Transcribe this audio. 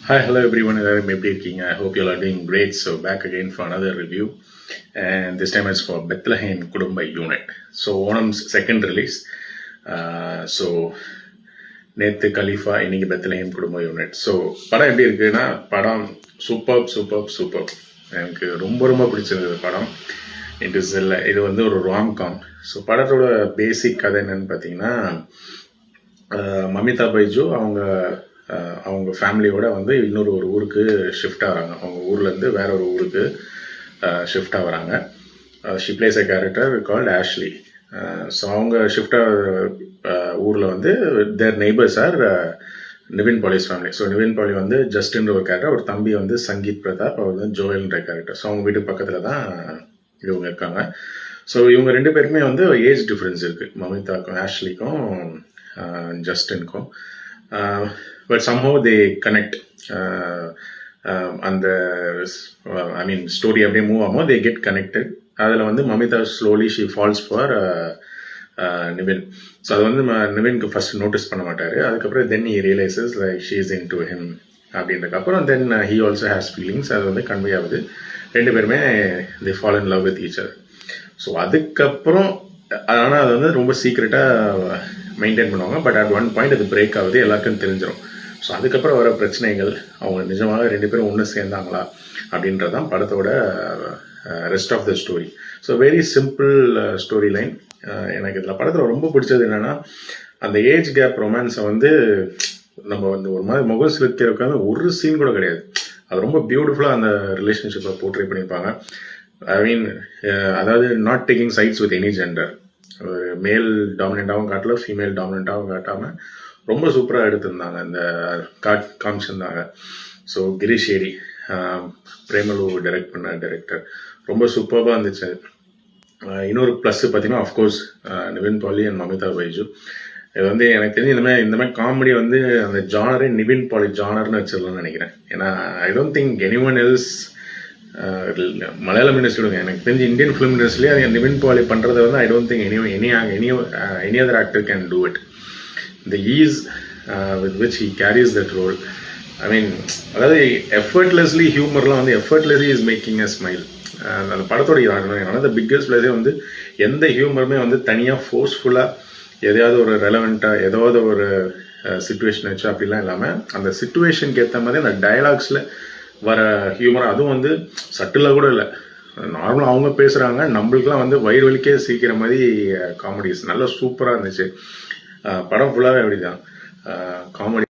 Hi, hello everyone. I hope you all are doing great. So back again for another review, and this time it's for Bethlehem Kudumba Unit. So Onam's second release. So நேற்று கலீஃபா இன்னைக்கு Bethlehem குடும்ப unit. So படம் எப்படி இருக்குன்னா, படம் super. எனக்கு ரொம்ப பிடிச்சிருந்தது படம். இது வந்து ஒரு ராம்காம். ஸோ படத்தோட பேசிக் கதை என்னன்னு பார்த்தீங்கன்னா, மமிதா பைஜு அவங்க ஃபேமிலியோட வந்து இன்னொரு ஒரு ஊருக்கு ஷிஃப்ட் ஆகிறாங்க. அவங்க ஊர்லேருந்து வேற ஒரு ஊருக்கு ஷிஃப்ட் ஆகுறாங்க. She plays a character called Ashley. So அவங்க ஷிஃப்ட் ஊரில் வந்து their neighbours are Nivin Pauly's family. So Nivin Pauly வந்து ஜஸ்டின்ற ஒரு கேரக்டர், ஒரு தம்பி வந்து சங்கீத் பிரதாப், அவர் வந்து ஜோயல்ன்ற கேரக்டர். ஸோ அவங்க வீட்டு பக்கத்தில் தான் இவங்க இருக்காங்க. ஸோ இவங்க ரெண்டு பேருக்குமே வந்து ஏஜ் டிஃப்ரென்ஸ் இருக்குது, மமிதாக்கும் ஆஷ்லிக்கும் ஜஸ்டினுக்கும். But somehow they connect. அந்த ஸ்டோரி அப்படியே மூவ் ஆகும், they get connected. அதில் வந்து Mamitha slowly she falls for Nivin. So அது வந்து நிவின்க்கு ஃபர்ஸ்ட் நோட்டீஸ் பண்ண மாட்டார். அதுக்கப்புறம் then he realises like she is into him அப்படின்றதுக்கப்புறம் then he also has feelings. அது வந்து கன்வே ஆகுது. ரெண்டு பேருமே they fall in love with each other. So அதுக்கப்புறம் ஆனால் அது வந்து ரொம்ப சீக்ரெட்டாக மெயின்டைன் பண்ணுவாங்க. பட் அட் ஒன் பாயிண்ட் அது பிரேக் ஆகுது, எல்லாருக்கும் தெரிஞ்சிடும். ஸோ அதுக்கப்புறம் வர பிரச்சனைகள், அவங்க நிஜமாக ரெண்டு பேரும் ஒன்று சேர்ந்தாங்களா அப்படின்றதான் படத்தோட rest of the story. So very simple story line. எனக்கு இதில் படத்தில் ரொம்ப பிடிச்சது என்னென்னா, அந்த ஏஜ் கேப் ரொமான்ஸை வந்து நம்ம வந்து ஒரு மாதிரி முகம் செலுத்திருக்காங்க, ஒரு சீன் கூட கிடையாது. அது ரொம்ப பியூட்டிஃபுல்லாக அந்த ரிலேஷன்ஷிப்பை போர்ட்ரே பண்ணியிருப்பாங்க. அதாவது not taking sides with any gender. Male டாமினண்ட்டாகவும் காட்டல, ஃபீமேல் டாமினண்ட்டாகவும் காட்டாமல் ரொம்ப சூப்பராக எடுத்திருந்தாங்க, இந்த காமிச்சிருந்தாங்க. ஸோ கிரிஷேரி, பிரேமலு டைரக்ட் பண்ண டைரக்டர், ரொம்ப சூப்பராக இருந்துச்சு. இன்னொரு ப்ளஸ் பார்த்தீங்கன்னா, அஃப்கோர்ஸ் நிவின் பாலி அண்ட் மமிதா பைஜு. இது வந்து எனக்கு தெரிஞ்சு இந்த மாதிரி காமெடி வந்து அந்த ஜானரே நிவின் பாலி ஜானர்னு வச்சிடலாம்னு நினைக்கிறேன். ஏன்னா I don't think anyone else Malayalam industry, எனக்கு தெரிஞ்சு இந்தியன் ஃபிலிம் இண்டஸ்ட்ரியிலே அது நிவின் பாலி பண்ணுறதை வந்து I don't think any other actor can do it. The ease with which he carries that role. I mean, அதாவது எஃபர்ட்லெஸ்லி ஹியூமர்லாம் வந்து effortlessly is making a smile. அந்த படத்தோட அந்த பிக்கஸ்ட் பிளேஸே வந்து எந்த ஹியூமருமே வந்து தனியாக ஃபோர்ஸ்ஃபுல்லாக எதையாவது ஒரு ரெலவெண்ட்டாக ஏதாவது ஒரு சிச்சுவேஷன் வச்சு அப்படிலாம் இல்லாமல், அந்த சிச்சுவேஷனுக்கு ஏற்ற மாதிரி அந்த டயலாக்ஸில் வர ஹியூமர், அதுவும் வந்து சட்டிலாக கூட இல்லை, நார்மலாக அவங்க பேசுகிறாங்க, நம்மளுக்குலாம் வந்து வயிறு வலிக்கே சீக்கிர மாதிரி காமெடிஸ் நல்லா சூப்பராக இருந்துச்சு. படம் ஃபுல்லாகவே அப்படி தான் காமெடி.